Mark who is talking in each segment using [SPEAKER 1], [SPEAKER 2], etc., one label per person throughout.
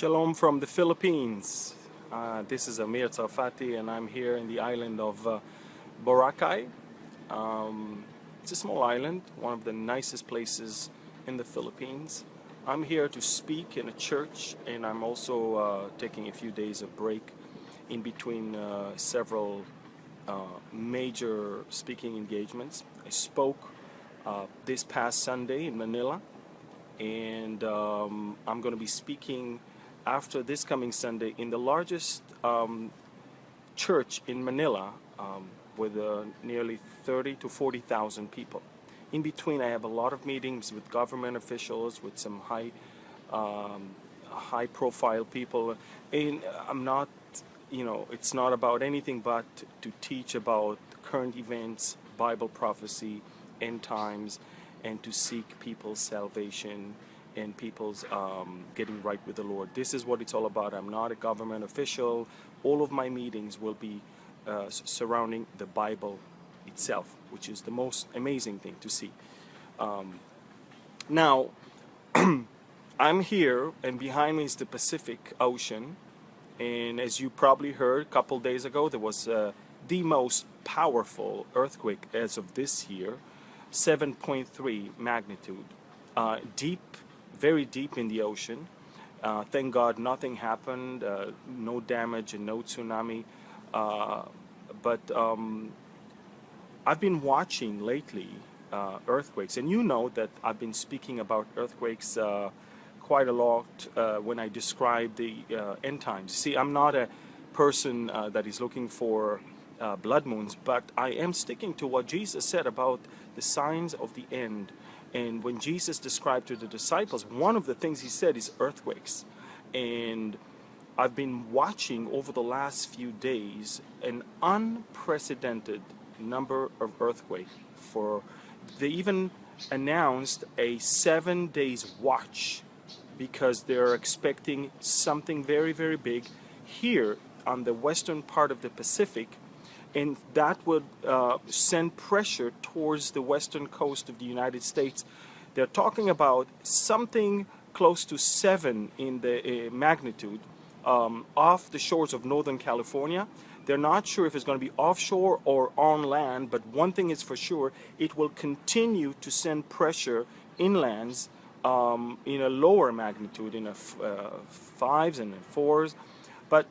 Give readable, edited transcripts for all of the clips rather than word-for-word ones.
[SPEAKER 1] Shalom from the Philippines. This is Amir Tsarfati and I'm here in the island of Boracay. It's a small island, one of the nicest places in the Philippines. I'm here to speak in a church, and I'm also taking a few days of break in between several major speaking engagements. I spoke this past Sunday in Manila, and I'm going to be speaking after this coming Sunday in the largest church in Manila with nearly 30 to 40,000 people. In between, I have a lot of meetings with government officials, with some high-profile people, and I'm not, it's not about anything but to teach about current events, Bible prophecy, end times, and to seek people's salvation and people's getting right with the Lord. This is what it's all about. I'm not a government official. All of my meetings will be surrounding the Bible itself, which is the most amazing thing to see. Now, I'm here, and behind me is the Pacific Ocean. And as you probably heard, a couple days ago, there was the most powerful earthquake as of this year, 7.3 magnitude, deep, very deep in the ocean. Thank God nothing happened, no damage and no tsunami. But I've been watching lately earthquakes, and you know that I've been speaking about earthquakes quite a lot when I describe the end times. See, I'm not a person that is looking for blood moons, but I am sticking to what Jesus said about the signs of the end. And when Jesus described to the disciples, one of the things he said is earthquakes. And I've been watching over the last few days an unprecedented number of earthquakes. They even announced a 7 days watch because they're expecting something very, very big here on the western part of the Pacific, and that would send pressure towards the western coast of the United States. They're talking about something close to 7 in the magnitude off the shores of Northern California. They're not sure if it's going to be offshore or on land, but one thing is for sure, it will continue to send pressure inlands in a lower magnitude, in a 5s and 4s. But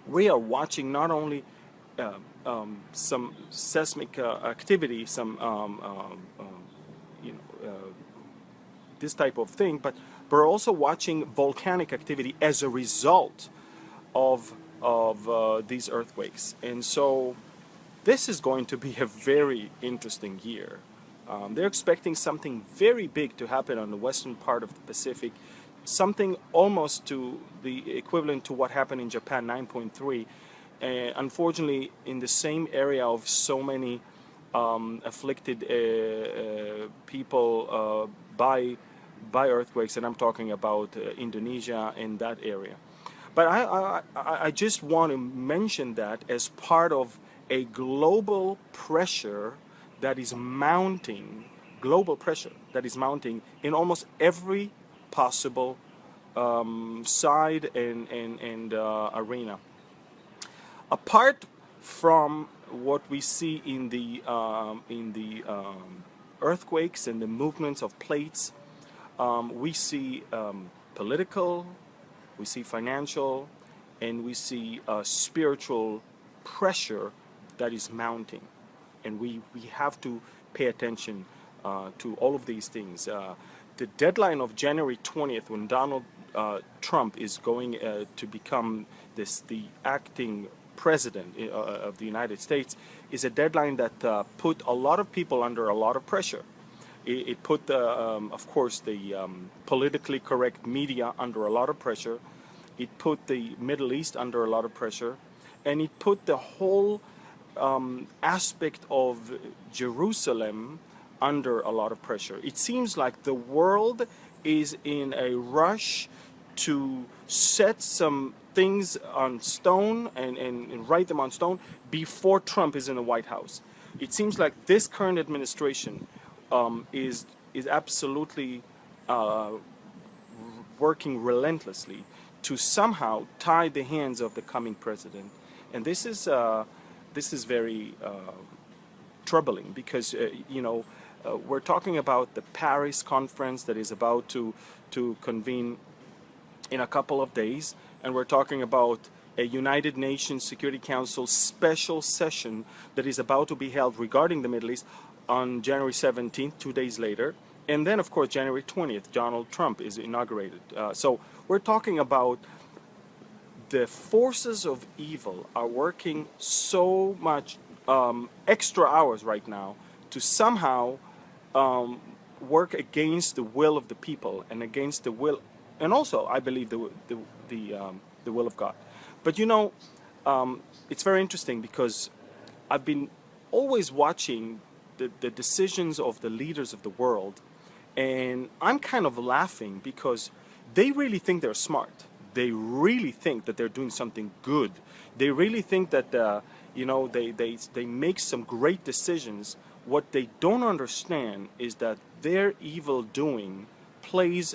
[SPEAKER 1] we are watching not only some seismic activity, some this type of thing, but we're also watching volcanic activity as a result of these earthquakes. And so this is going to be a very interesting year. They're expecting something very big to happen on the western part of the Pacific, something almost to the equivalent to what happened in Japan, 9.3. Unfortunately, in the same area of so many afflicted people by earthquakes, and I'm talking about Indonesia and that area. But I just want to mention that as part of a global pressure that is mounting, global pressure that is mounting in almost every possible side and arena. Apart from what we see in the earthquakes and the movements of plates, we see political, we see financial, and we see spiritual pressure that is mounting. And we have to pay attention to all of these things. The deadline of January 20th, when Donald Trump is going to become the acting president of the United States, is a deadline that put a lot of people under a lot of pressure. It put, of course, the politically correct media under a lot of pressure. It put the Middle East under a lot of pressure. And it put the whole aspect of Jerusalem under a lot of pressure. It seems like the world is in a rush to set some things on stone and write them on stone before Trump is in the White House. It seems like this current administration is absolutely working relentlessly to somehow tie the hands of the coming president. And this is very troubling because we're talking about the Paris conference that is about to convene in a couple of days, and we're talking about a United Nations Security Council special session that is about to be held regarding the Middle East on January 17th, 2 days later. And then, of course, January 20th, Donald Trump is inaugurated. So we're talking about the forces of evil are working so much extra hours right now to somehow work against the will of the people and against the will, and also, I believe, the will of God. But it's very interesting because I've been always watching the decisions of the leaders of the world, and I'm kind of laughing because they really think they're smart. They really think that they're doing something good. They really think that they make some great decisions. What they don't understand is that their evil doing plays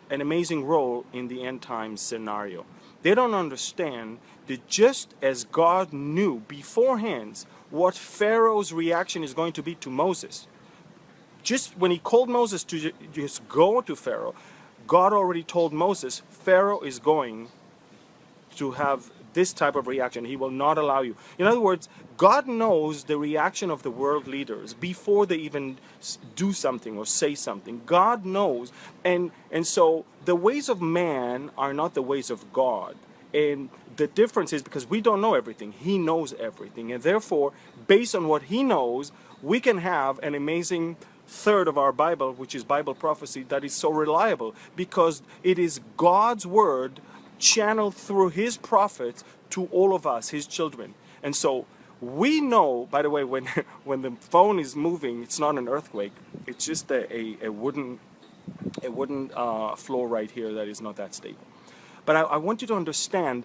[SPEAKER 1] an amazing role in the end times scenario. They don't understand that just as God knew beforehand what Pharaoh's reaction is going to be to Moses, just when he called Moses to just go to Pharaoh, God already told Moses, Pharaoh is going to have this type of reaction. He will not allow you. In other words, God knows the reaction of the world leaders before they even do something or say something. God knows. And so the ways of man are not the ways of God. And the difference is because we don't know everything. He knows everything. And therefore, based on what he knows, we can have an amazing third of our Bible, which is Bible prophecy, that is so reliable because it is God's word channeled through his prophets to all of us, his children. And so we know, by the way, when the phone is moving, it's not an earthquake. It's just a wooden floor right here that is not that stable. But I want you to understand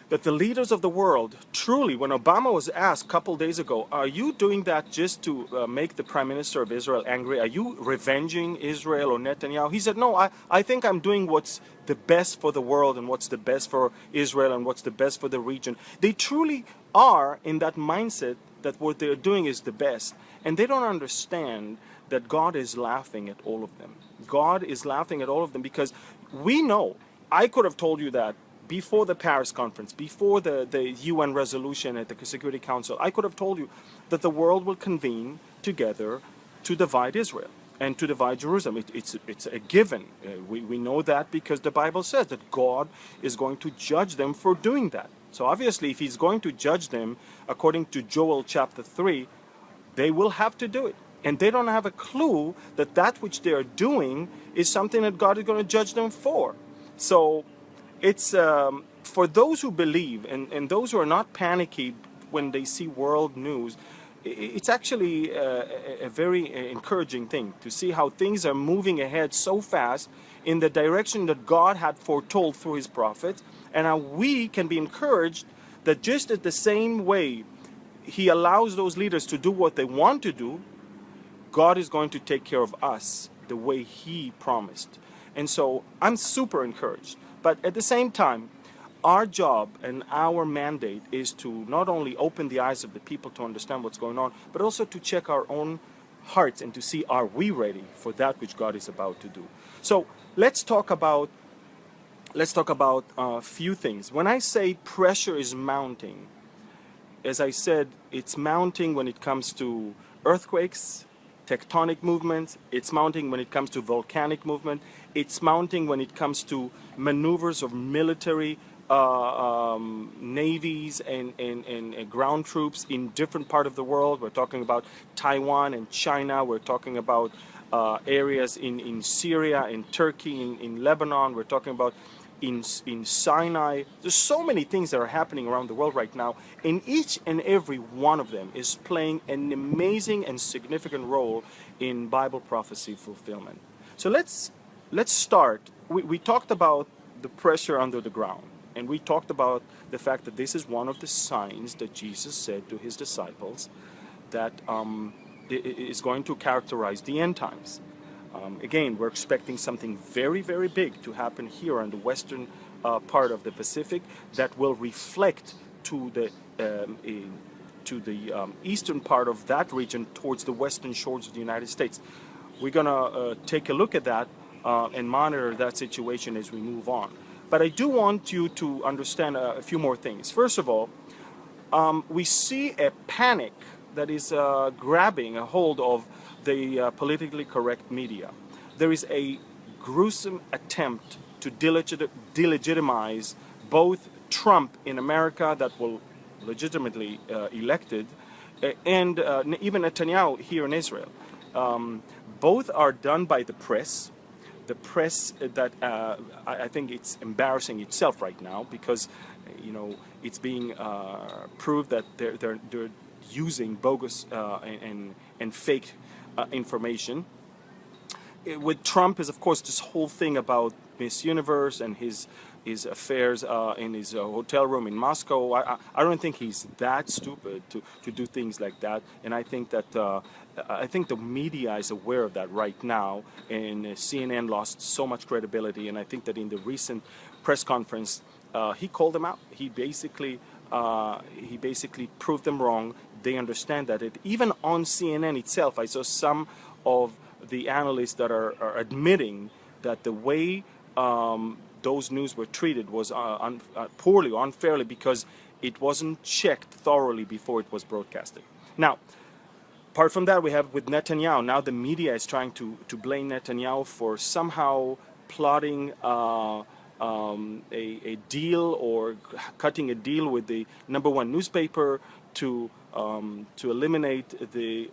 [SPEAKER 1] that the leaders of the world, truly, when Obama was asked a couple days ago, are you doing that just to make the Prime Minister of Israel angry? Are you revenging Israel or Netanyahu? He said, no, I think I'm doing what's the best for the world and what's the best for Israel and what's the best for the region. They truly are in that mindset that what they're doing is the best. And they don't understand that God is laughing at all of them. God is laughing at all of them because we know, I could have told you that before the Paris conference, before the UN resolution at the Security Council, I could have told you that the world will convene together to divide Israel and to divide Jerusalem. It's a given. We know that because the Bible says that God is going to judge them for doing that. So obviously, if he's going to judge them, according to Joel chapter 3, they will have to do it. And they don't have a clue that that which they are doing is something that God is going to judge them for. So it's for those who believe and those who are not panicky when they see world news, it's actually a very encouraging thing to see how things are moving ahead so fast in the direction that God had foretold through his prophets, and how we can be encouraged that just at the same way he allows those leaders to do what they want to do, God is going to take care of us the way he promised. And so I'm super encouraged. But at the same time, our job and our mandate is to not only open the eyes of the people to understand what's going on, but also to check our own hearts and to see, are we ready for that which God is about to do? So let's talk about a few things. When I say pressure is mounting, as I said, it's mounting when it comes to earthquakes, tectonic movements. It's mounting when it comes to volcanic movement. It's mounting when it comes to maneuvers of military navies and ground troops in different parts of the world. We're talking about Taiwan and China. We're talking about areas in Syria, in Turkey, in Lebanon. We're talking about in Sinai. There's so many things that are happening around the world right now, and each and every one of them is playing an amazing and significant role in Bible prophecy fulfillment. So let's start. We talked about the pressure under the ground, and we talked about the fact that this is one of the signs that Jesus said to his disciples that is going to characterize the end times. Again, we're expecting something very, very big to happen here on the western part of the Pacific that will reflect to the eastern part of that region towards the western shores of the United States. We're going to take a look at that and monitor that situation as we move on. But I do want you to understand a few more things. First of all, we see a panic that is grabbing a hold of the politically correct media. There is a gruesome attempt to delegitimize both Trump in America, that will legitimately elected, and even Netanyahu here in Israel. Both are done by the press. The press that I think it's embarrassing itself right now, because it's being proved that they're using bogus and fake information. With Trump is, of course, this whole thing about Miss Universe and his affairs in his hotel room in Moscow. I don't think he's that stupid to do things like that, and I think that I think the media is aware of that right now, and CNN lost so much credibility, and I think that in the recent press conference he called them out. He basically proved them wrong. They understand that. Even on CNN itself, I saw some of the analysts that are admitting that the way those news were treated was poorly, unfairly, because it wasn't checked thoroughly before it was broadcasted. Now, apart from that, we have with Netanyahu. Now the media is trying to blame Netanyahu for somehow plotting a deal or cutting a deal with the #1 newspaper to eliminate the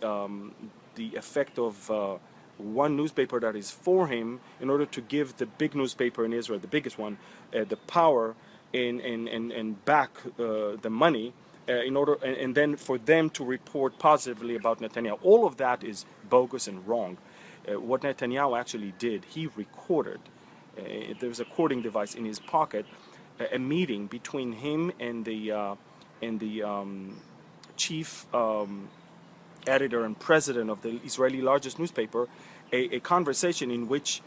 [SPEAKER 1] effect of one newspaper that is for him, in order to give the big newspaper in Israel, the biggest one, the power and back the money in order, and then for them to report positively about Netanyahu. All of that is bogus and wrong. What Netanyahu actually did, he recorded. There was a recording device in his pocket, a meeting between him and the chief editor and president of the Israeli largest newspaper, a conversation in which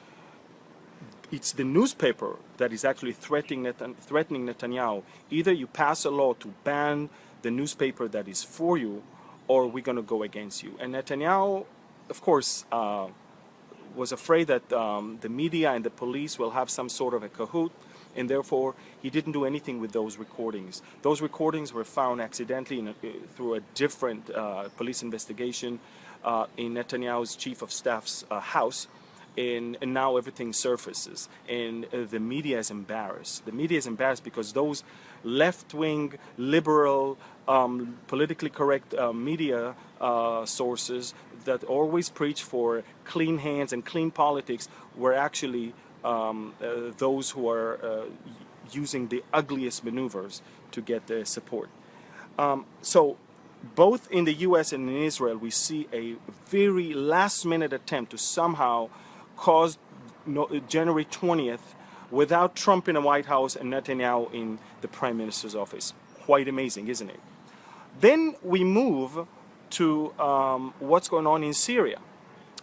[SPEAKER 1] it's the newspaper that is actually threatening Netanyahu. Either you pass a law to ban the newspaper that is for you, or we're going to go against you. And Netanyahu, of course, was afraid that the media and the police will have some sort of a cahoot, and therefore he didn't do anything with those recordings. Those recordings were found accidentally through a different police investigation in Netanyahu's chief of staff's house, and now everything surfaces, and the media is embarrassed. The media is embarrassed because those left-wing, liberal, politically correct media sources that always preach for clean hands and clean politics were actually those who are using the ugliest maneuvers to get the support. So both in the U.S. and in Israel, we see a very last-minute attempt to somehow cause January 20th without Trump in the White House and Netanyahu in the Prime Minister's office. Quite amazing, isn't it? Then we move to what's going on in Syria.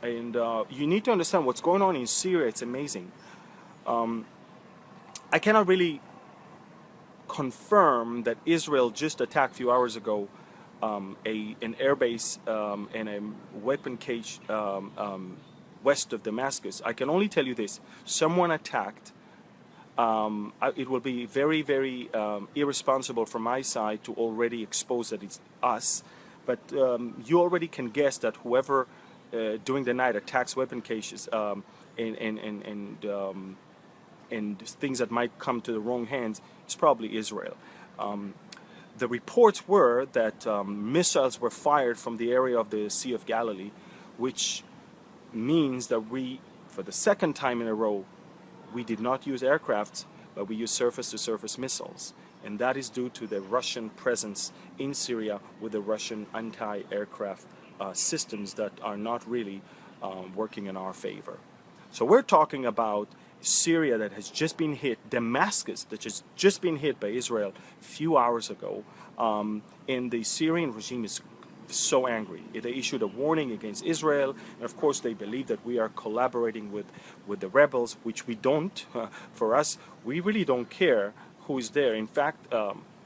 [SPEAKER 1] And you need to understand what's going on in Syria. It's amazing. I cannot really confirm that Israel just attacked a few hours ago an airbase and a weapon cache west of Damascus. I can only tell you this: someone attacked. It will be very, very irresponsible from my side to already expose that it's us, but you already can guess that whoever during the night attacks weapon caches and things that might come to the wrong hands, it's probably Israel. The reports were that missiles were fired from the area of the Sea of Galilee, which means that we, for the second time in a row, we did not use aircrafts, but we used surface-to-surface missiles. And that is due to the Russian presence in Syria with the Russian anti-aircraft systems that are not really working in our favor. So we're talking about Syria that has just been hit, Damascus that has just been hit by Israel a few hours ago, and the Syrian regime is so angry. They issued a warning against Israel, and of course they believe that we are collaborating with the rebels, which we don't. For us, we really don't care who is there. In fact,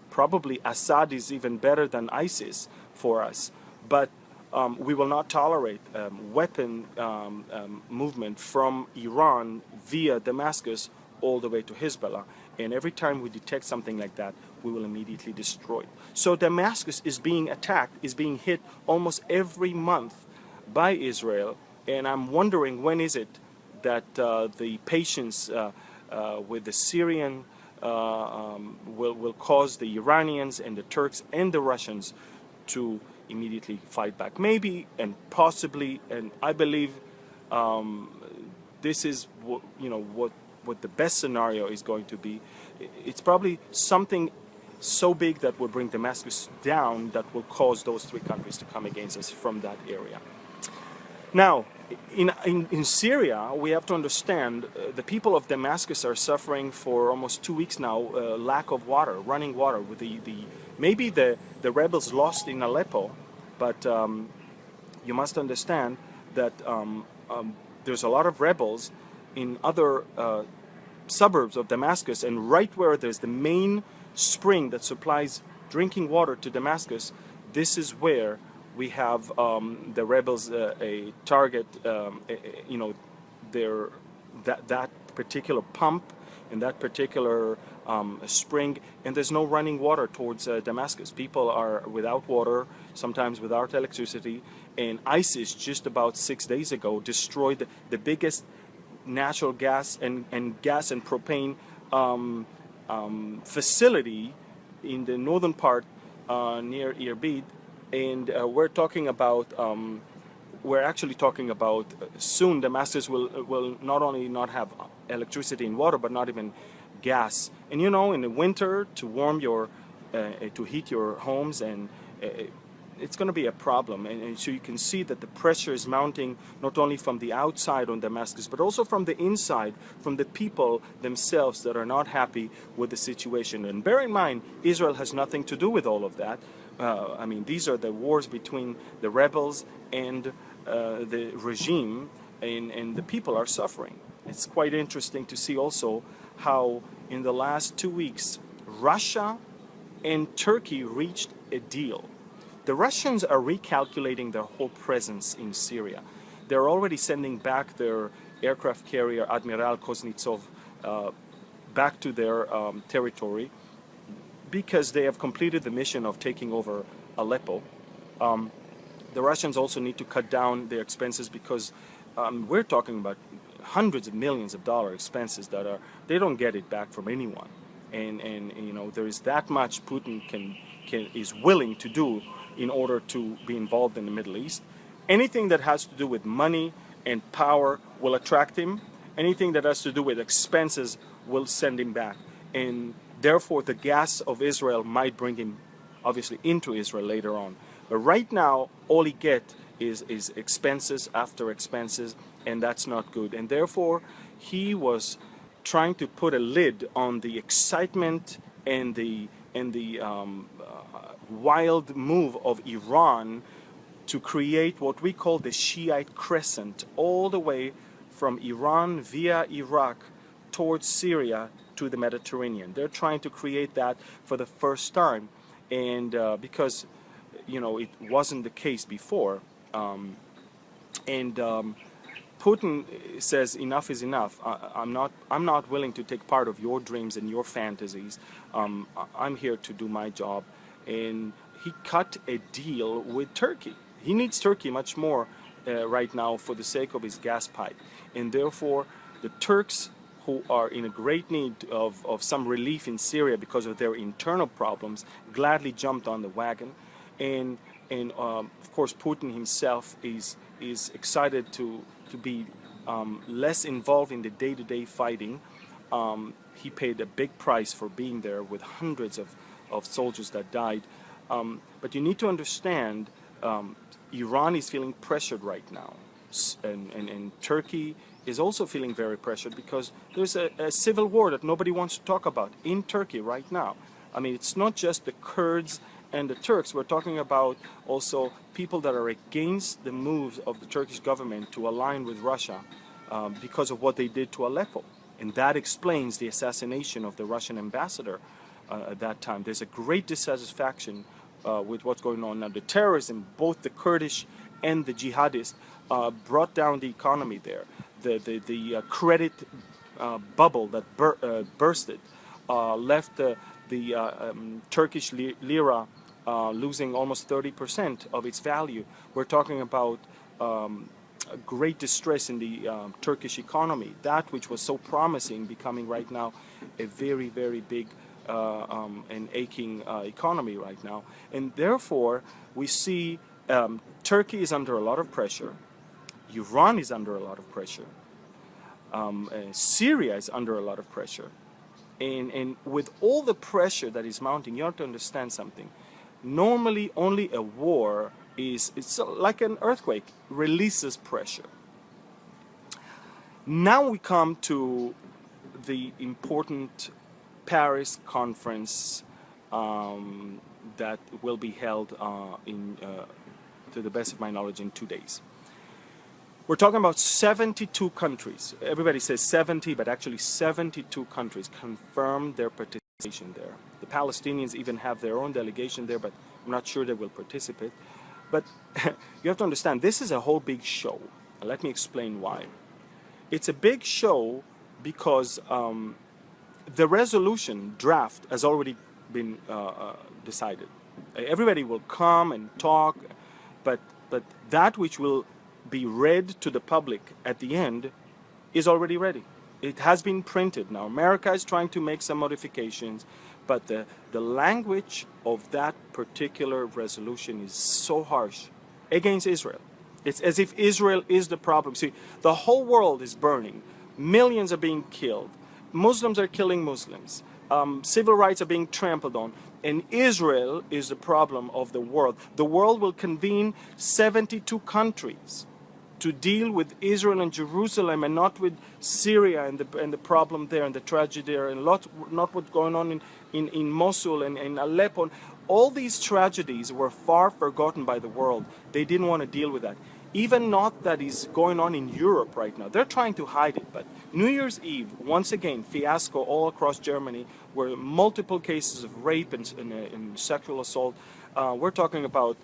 [SPEAKER 1] probably Assad is even better than ISIS for us. But we will not tolerate weapon movement from Iran via Damascus all the way to Hezbollah. And every time we detect something like that, we will immediately destroy it. So Damascus is being attacked, is being hit almost every month by Israel. And I'm wondering, when is it that the patience with the Syrian will cause the Iranians and the Turks and the Russians to immediately fight back. Maybe and possibly, and I believe this is what the best scenario is going to be. It's probably something so big that will bring Damascus down, that will cause those three countries to come against us from that area. Now, in Syria, we have to understand the people of Damascus are suffering for almost 2 weeks now, lack of water, running water. With maybe the rebels lost in Aleppo, but you must understand that there's a lot of rebels in other suburbs of Damascus, and right where there's the main spring that supplies drinking water to Damascus, this is where we have the rebels a target, that particular pump and that particular spring, and there's no running water towards Damascus. People are without water, sometimes without electricity, and ISIS just about 6 days ago destroyed the biggest natural gas and propane facility in the northern part near Irbid. And we're actually talking about soon Damascus will not only not have electricity and water, but not even gas. And in the winter, to warm to heat your homes, and it's going to be a problem. And so you can see that the pressure is mounting not only from the outside on Damascus, but also from the inside, from the people themselves that are not happy with the situation. And bear in mind, Israel has nothing to do with all of that. These are the wars between the rebels and the regime, and the people are suffering. It's quite interesting to see also how in the last 2 weeks, Russia and Turkey reached a deal. The Russians are recalculating their whole presence in Syria. They're already sending back their aircraft carrier, Admiral Kuznetsov, back to their territory, because they have completed the mission of taking over Aleppo. The Russians also need to cut down their expenses, because we're talking about hundreds of millions of dollar expenses that they don't get it back from anyone. And there is that much Putin is willing to do in order to be involved in the Middle East. Anything that has to do with money and power will attract him. Anything that has to do with expenses will send him back. And therefore, the gas of Israel might bring him, obviously, into Israel later on. But right now, all he gets is expenses after expenses, and that's not good. And therefore, he was trying to put a lid on the excitement and the wild move of Iran to create what we call the Shiite crescent, all the way from Iran via Iraq towards Syria to the Mediterranean. They're trying to create that for the first time, and because it wasn't the case before, Putin says enough is enough. I'm not willing to take part of your dreams and your fantasies. I'm here to do my job, and he cut a deal with Turkey. He needs Turkey much more right now for the sake of his gas pipe, and therefore the Turks, who are in a great need of some relief in Syria because of their internal problems, gladly jumped on the wagon. And of course, Putin himself is excited to be less involved in the day-to-day fighting. He paid a big price for being there with hundreds of soldiers that died. But you need to understand, Iran is feeling pressured right now. And Turkey is also feeling very pressured, because there's a civil war that nobody wants to talk about in Turkey right now. It's not just the Kurds and the Turks, we're talking about also people that are against the moves of the Turkish government to align with Russia because of what they did to Aleppo. And that explains the assassination of the Russian ambassador at that time. There's a great dissatisfaction with what's going on now. The terrorism, both the Kurdish and the jihadists, brought down the economy there. The credit bubble that bursted left the Turkish lira losing almost 30% of its value. We're talking about great distress in the Turkish economy, that which was so promising becoming right now a very, very big and aching economy right now. And therefore, we see Turkey is under a lot of pressure. Iran is under a lot of pressure. Syria is under a lot of pressure. And with all the pressure that is mounting, you have to understand something. Normally, only a war it's like an earthquake, releases pressure. Now we come to the important Paris conference that will be held to the best of my knowledge, in 2 days. We're talking about 72 countries. Everybody says 70, but actually 72 countries confirmed their participation there. The Palestinians even have their own delegation there, but I'm not sure they will participate. But you have to understand, this is a whole big show. Let me explain why. It's a big show because the resolution draft has already been decided. Everybody will come and talk, but that which will be read to the public at the end is already ready. It has been printed. Now America is trying to make some modifications, but the language of that particular resolution is so harsh against Israel. It's as if Israel is the problem. See, the whole world is burning. Millions are being killed. Muslims are killing Muslims. Civil rights are being trampled on. And Israel is the problem of the world. The world will convene 72 countries to deal with Israel and Jerusalem, and not with Syria and the problem there and the tragedy there, and not what's going on in Mosul and Aleppo. All these tragedies were far forgotten by the world. They didn't want to deal with that. Even not that is going on in Europe right now. They're trying to hide it. But New Year's Eve, once again, fiasco all across Germany, where multiple cases of rape and sexual assault. We're talking about,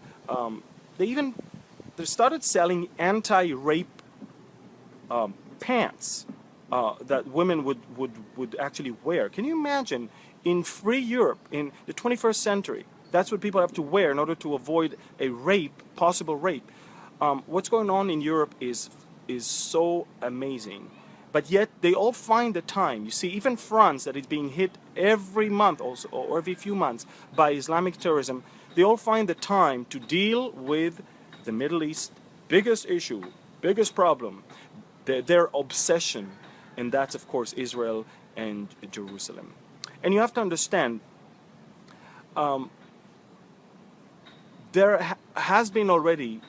[SPEAKER 1] they started selling anti-rape pants that women would actually wear. Can you imagine, in free Europe, in the 21st century, that's what people have to wear in order to avoid a rape, possible rape. What's going on in Europe is so amazing. But yet they all find the time. You see, even France, that is being hit every month also, or every few months by Islamic terrorism, they all find the time to deal with the Middle East biggest issue, biggest problem, their obsession, and that's of course Israel and Jerusalem. And you have to understand, there has been already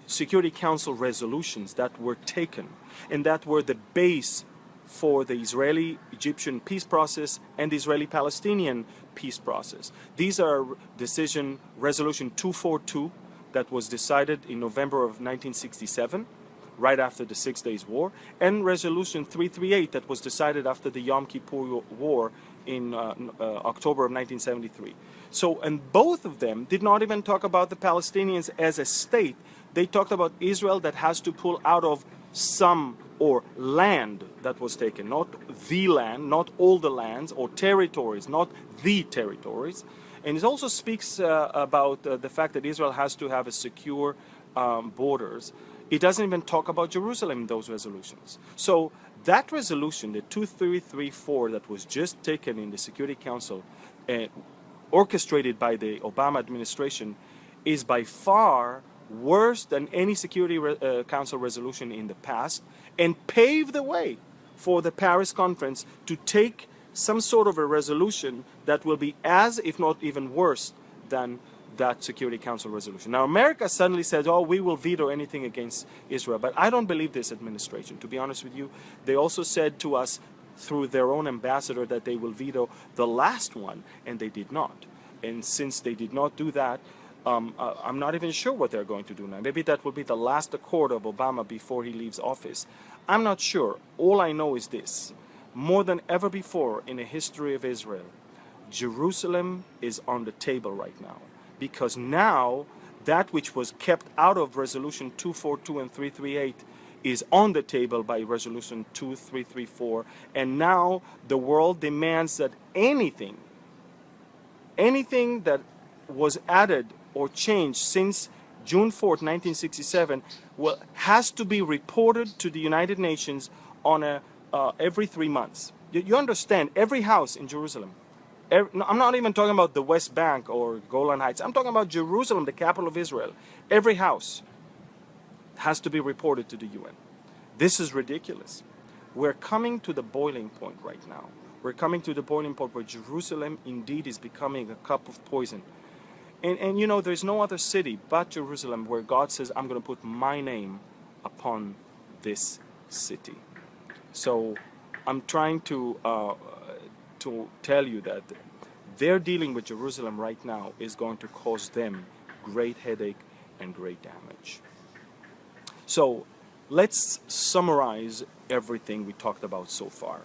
[SPEAKER 1] Security Council resolutions that were taken, and that were the base for the Israeli-Egyptian peace process and the Israeli-Palestinian peace process. These are Resolution 242 that was decided in November of 1967, right after the 6 Days War, and Resolution 338 that was decided after the Yom Kippur War in October of 1973. So, and both of them did not even talk about the Palestinians as a state. They talked about Israel that has to pull out of some or land that was taken, not the land, not all the lands, or territories, not the territories. And it also speaks about the fact that Israel has to have a secure borders. It doesn't even talk about Jerusalem in those resolutions. So that resolution, the 2334 that was just taken in the Security Council, orchestrated by the Obama administration, is by far worse than any Security Council resolution in the past, and paved the way for the Paris conference to take some sort of a resolution that will be as, if not even worse, than that Security Council resolution. Now, America suddenly said, oh, we will veto anything against Israel. But I don't believe this administration, to be honest with you. They also said to us through their own ambassador that they will veto the last one, and they did not. And since they did not do that, I'm not even sure what they're going to do now. Maybe that will be the last accord of Obama before he leaves office. I'm not sure. All I know is this. More than ever before in the history of Israel, Jerusalem is on the table right now. Because now, that which was kept out of Resolution 242 and 338 is on the table by Resolution 2334. And now the world demands that anything that was added or changed since June 4th, 1967, has to be reported to the United Nations on every 3 months. You understand, every house in Jerusalem, I'm not even talking about the West Bank or Golan Heights, I'm talking about Jerusalem, the capital of Israel. Every house has to be reported to the UN. This is ridiculous. We're coming to the boiling point right now. We're coming to the boiling point where Jerusalem indeed is becoming a cup of poison. And you know, there's no other city but Jerusalem where God says, I'm going to put my name upon this city. So I'm trying to tell you that their dealing with Jerusalem right now is going to cause them great headache and great damage. So let's summarize everything we talked about so far.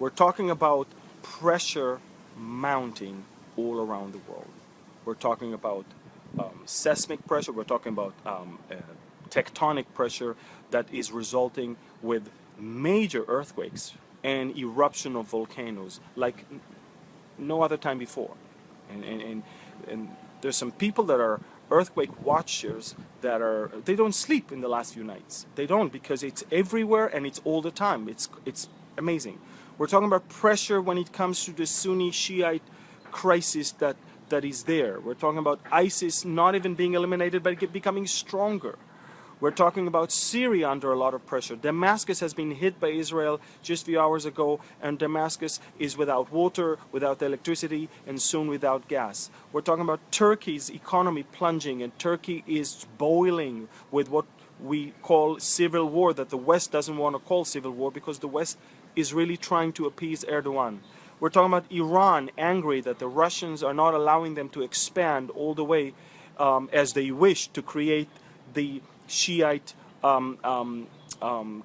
[SPEAKER 1] We're talking about pressure mounting all around the world. We're talking about seismic pressure. We're talking about tectonic pressure that is resulting with major earthquakes and eruption of volcanoes like no other time before. And there's some people that are earthquake watchers they don't sleep in the last few nights. They don't, because it's everywhere and it's all the time. It's amazing. We're talking about pressure when it comes to the Sunni Shiite crisis that is there. We're talking about ISIS not even being eliminated but becoming stronger. We're talking about Syria under a lot of pressure. Damascus has been hit by Israel just a few hours ago, and Damascus is without water, without electricity, and soon without gas. We're talking about Turkey's economy plunging, and Turkey is boiling with what we call civil war, that the West doesn't want to call civil war because the West is really trying to appease Erdogan. We're talking about Iran angry that the Russians are not allowing them to expand all the way as they wish to create the Shiite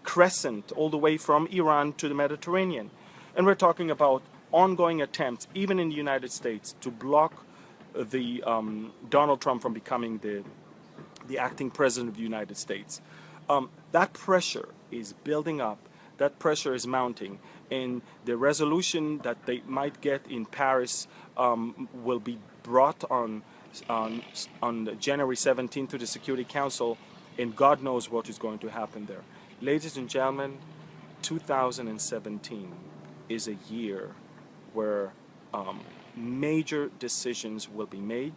[SPEAKER 1] crescent all the way from Iran to the Mediterranean. And we're talking about ongoing attempts, even in the United States, to block the Donald Trump from becoming the acting president of the United States. That pressure is building up. That pressure is mounting. And the resolution that they might get in Paris will be brought on January 17th to the Security Council, and God knows what is going to happen there. Ladies and gentlemen, 2017 is a year where major decisions will be made.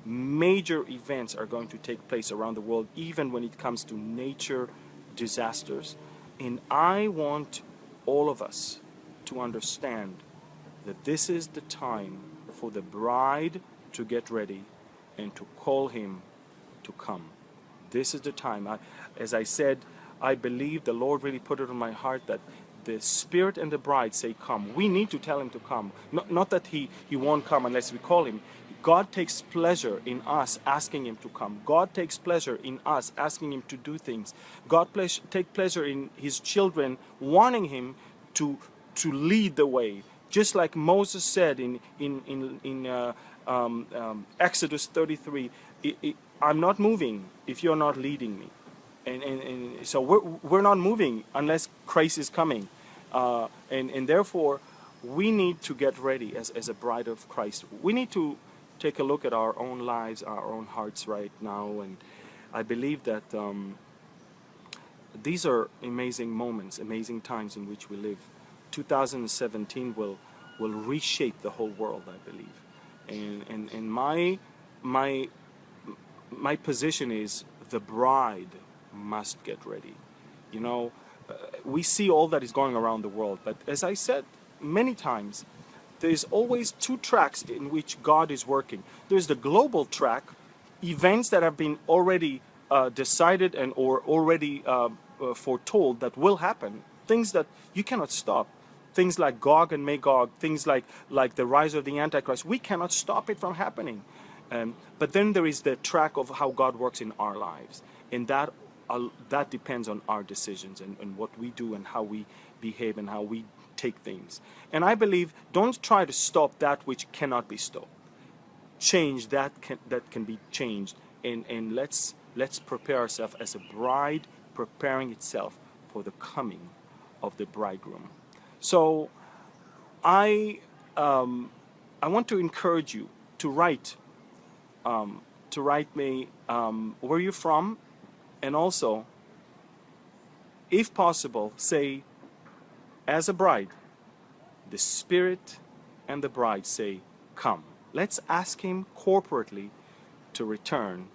[SPEAKER 1] Major events are going to take place around the world, even when it comes to nature disasters. And I want all of us to understand that this is the time for the bride to get ready and to call him to come. This is the time. As I said, I believe the Lord really put it on my heart that the Spirit and the bride say come. We need to tell him to come. Not that he won't come unless we call him. God takes pleasure in us asking him to come. God takes pleasure in us asking him to do things. God takes pleasure in his children wanting him to lead the way. Just like Moses said in Exodus 33, I'm not moving if you're not leading me. And so we're not moving unless Christ is coming. And therefore, we need to get ready as a bride of Christ. We need to take a look at our own lives, our own hearts right now. And I believe that these are amazing moments, amazing times in which we live. 2017 will reshape the whole world, I believe. And my position is the bride must get ready. You know, we see all that is going around the world, but as I said many times, there's always two tracks in which God is working. There's the global track, events that have been already decided or already foretold that will happen, things that you cannot stop. things like Gog and Magog, things like the rise of the Antichrist. We cannot stop it from happening. But then there is the track of how God works in our lives, and that depends on our decisions and what we do and how we behave and how we take things. And I believe, don't try to stop that which cannot be stopped. Change that can be changed, and let's prepare ourselves as a bride preparing itself for the coming of the bridegroom. So I want to encourage you to write me where you're from, and also, if possible, say, as a bride, the Spirit and the bride say, come. Let's ask Him corporately to return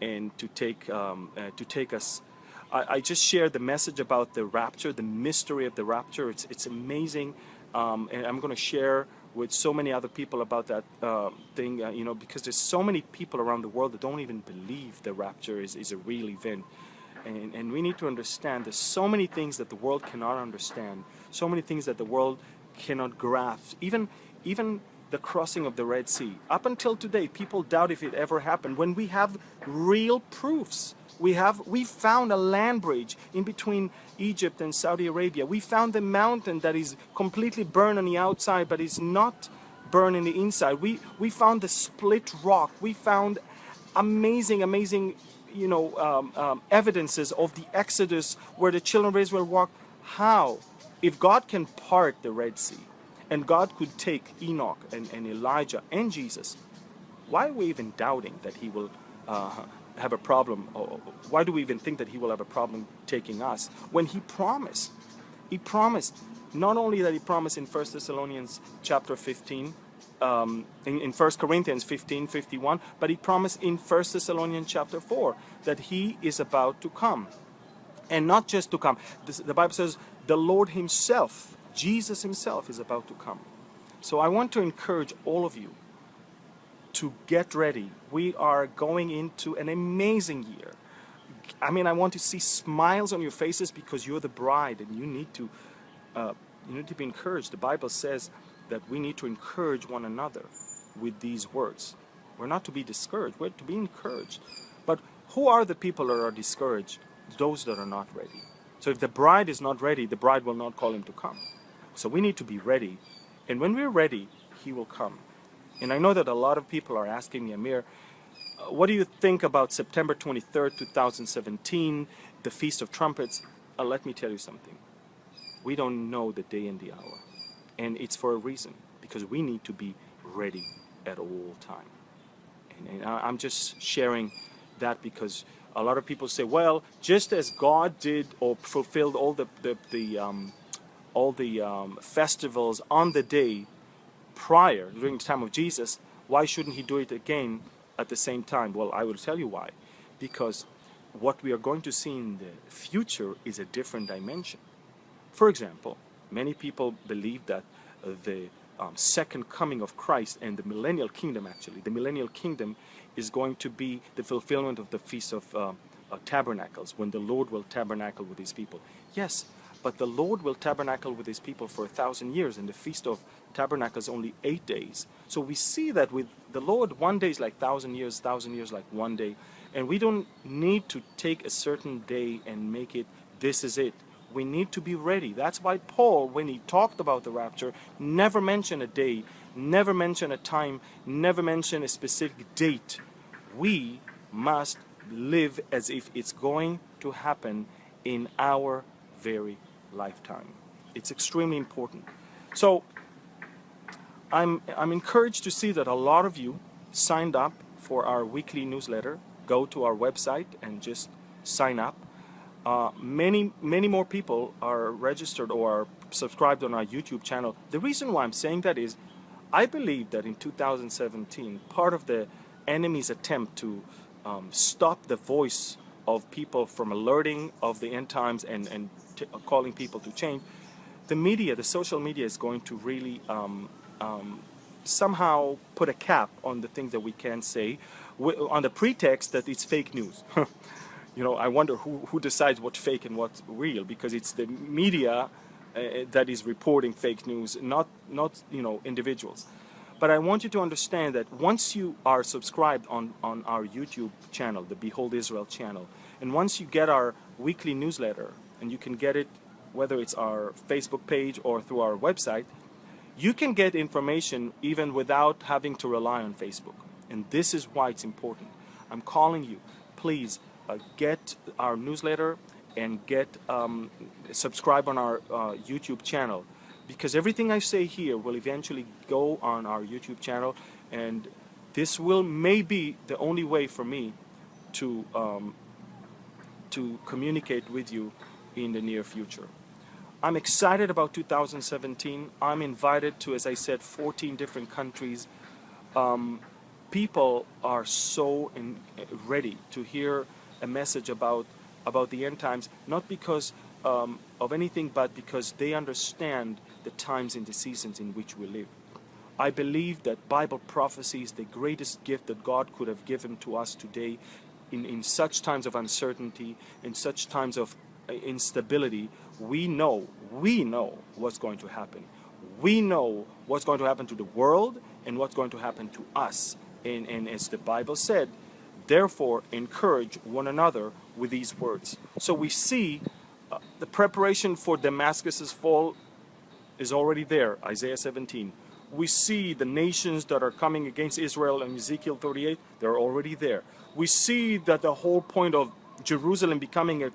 [SPEAKER 1] and to take us. I just shared the message about the rapture, the mystery of the rapture. It's amazing, and I'm going to share with so many other people about that thing, because there's so many people around the world that don't even believe the rapture is a real event. And we need to understand there's so many things that the world cannot understand, so many things that the world cannot grasp. Even the crossing of the Red Sea. Up until today, people doubt if it ever happened, when we have real proofs. We found a land bridge in between Egypt and Saudi Arabia. We found the mountain that is completely burned on the outside, but is not burned in the inside. We found the split rock. We found amazing evidences of the Exodus where the children of Israel walked. How? If God can part the Red Sea, and God could take Enoch and Elijah and Jesus, why are we even doubting that He will have a problem? Or why do we even think that He will have a problem taking us when He promised? He promised, not only that He promised in 1 Thessalonians chapter 15, in 1 Corinthians 15:51, but He promised in 1 Thessalonians chapter 4 that He is about to come. And not just to come. The Bible says the Lord Himself, Jesus Himself, is about to come. So I want to encourage all of you to get ready. We are going into an amazing year. I mean, I want to see smiles on your faces because you're the bride, and you need to be encouraged. The Bible says that we need to encourage one another with these words. We're not to be discouraged. We're to be encouraged. But who are the people that are discouraged? Those that are not ready. So if the bride is not ready, the bride will not call him to come. So we need to be ready. And when we're ready, He will come. And I know that a lot of people are asking me, Amir, what do you think about September 23rd, 2017, the Feast of Trumpets? Let me tell you something. We don't know the day and the hour. And it's for a reason, because we need to be ready at all time. And I'm just sharing that because a lot of people say, well, just as God did or fulfilled all the festivals on the day prior, during the time of Jesus, why shouldn't He do it again at the same time? Well, I will tell you why. Because what we are going to see in the future is a different dimension. For example, many people believe that the second coming of Christ and the millennial kingdom, actually, the millennial kingdom is going to be the fulfillment of the Feast of Tabernacles, when the Lord will tabernacle with His people. Yes, but the Lord will tabernacle with His people for 1,000 years, and the Feast of Tabernacles only 8 days. So we see that with the Lord, 1 day is like 1,000 years like 1 day. And we don't need to take a certain day and make it, this is it. We need to be ready. That's why Paul, when he talked about the rapture, never mentioned a day, never mentioned a time, never mentioned a specific date. We must live as if it's going to happen in our very lifetime. It's extremely important. So I'm encouraged to see that a lot of you signed up for our weekly newsletter. Go to our website and just sign up. Many more people are registered or are subscribed on our YouTube channel. The reason why I'm saying that is I believe that in 2017, part of the enemy's attempt to stop the voice of people from alerting of the end times and calling people to change, the media, the social media is going to really somehow put a cap on the things that we can say on the pretext that it's fake news. You know, I wonder who decides what's fake and what's real, because it's the media that is reporting fake news, not individuals. But I want you to understand that once you are subscribed on our YouTube channel, the Behold Israel channel, and once you get our weekly newsletter, and you can get it whether it's our Facebook page or through our website, you can get information even without having to rely on Facebook. And this is why it's important. I'm calling you, please get our newsletter and subscribe on our YouTube channel, because everything I say here will eventually go on our YouTube channel, and this may be the only way for me to communicate with you in the near future. I'm excited about 2017. I'm invited to, as I said, 14 different countries. People are so ready to hear a message about the end times, not because of anything, but because they understand the times and the seasons in which we live. I believe that Bible prophecy is the greatest gift that God could have given to us today in such times of uncertainty, in such times of instability. We know what's going to happen. We know what's going to happen to the world and what's going to happen to us. And as the Bible said, therefore encourage one another with these words. So we see the preparation for Damascus's fall is already there, Isaiah 17. We see the nations that are coming against Israel in Ezekiel 38, they're already there. We see that the whole point of Jerusalem becoming a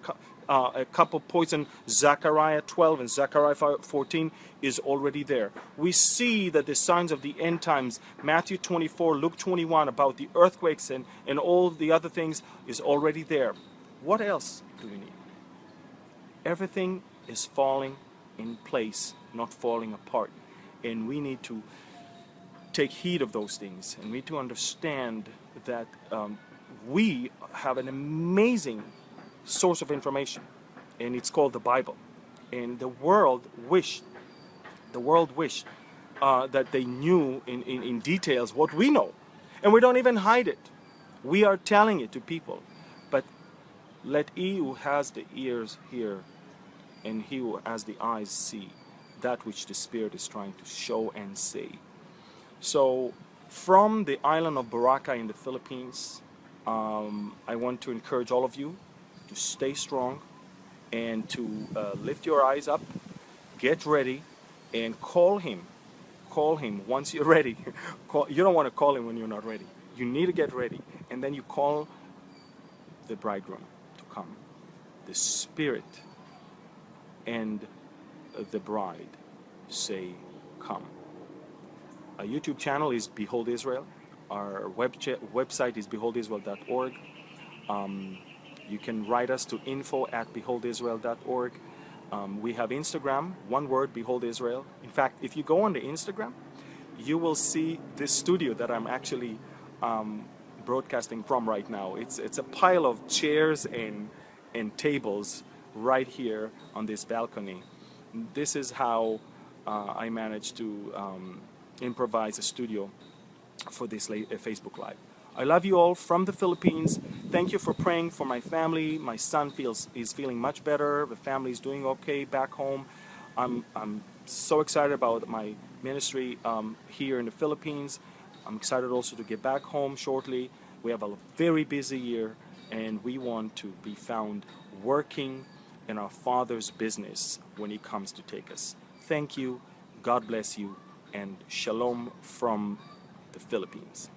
[SPEAKER 1] cup of poison, Zechariah 12 and Zechariah 14, is already there. We see that the signs of the end times, Matthew 24, Luke 21, about the earthquakes and all the other things, is already there. What else do we need? Everything is falling in place, not falling apart. And we need to take heed of those things. And we need to understand that we have an amazing source of information, and it's called the Bible. And the world wished that they knew in details what we know, and we don't even hide it. We are telling it to people. But let he who has the ears hear, and he who has the eyes see that which the Spirit is trying to show and say. So from the island of Boracay in the Philippines, I want to encourage all of you to stay strong and to lift your eyes up, get ready, and call him. Call him once you're ready. You don't want to call him when you're not ready. You need to get ready, and then you call the bridegroom to come. The Spirit and the bride say, come. Our YouTube channel is Behold Israel. Our website is beholdisrael.org. You can write us to info@beholdisrael.org. We have Instagram, one word, Behold Israel. In fact, if you go on the Instagram, you will see this studio that I'm actually broadcasting from right now. It's a pile of chairs and tables right here on this balcony. This is how I managed to improvise a studio for this Facebook Live. I love you all from the Philippines. Thank you for praying for my family. My son is feeling much better. The family is doing okay back home. I'm so excited about my ministry here in the Philippines. I'm excited also to get back home shortly. We have a very busy year, and we want to be found working in our Father's business when He comes to take us. Thank you. God bless you, and shalom from the Philippines.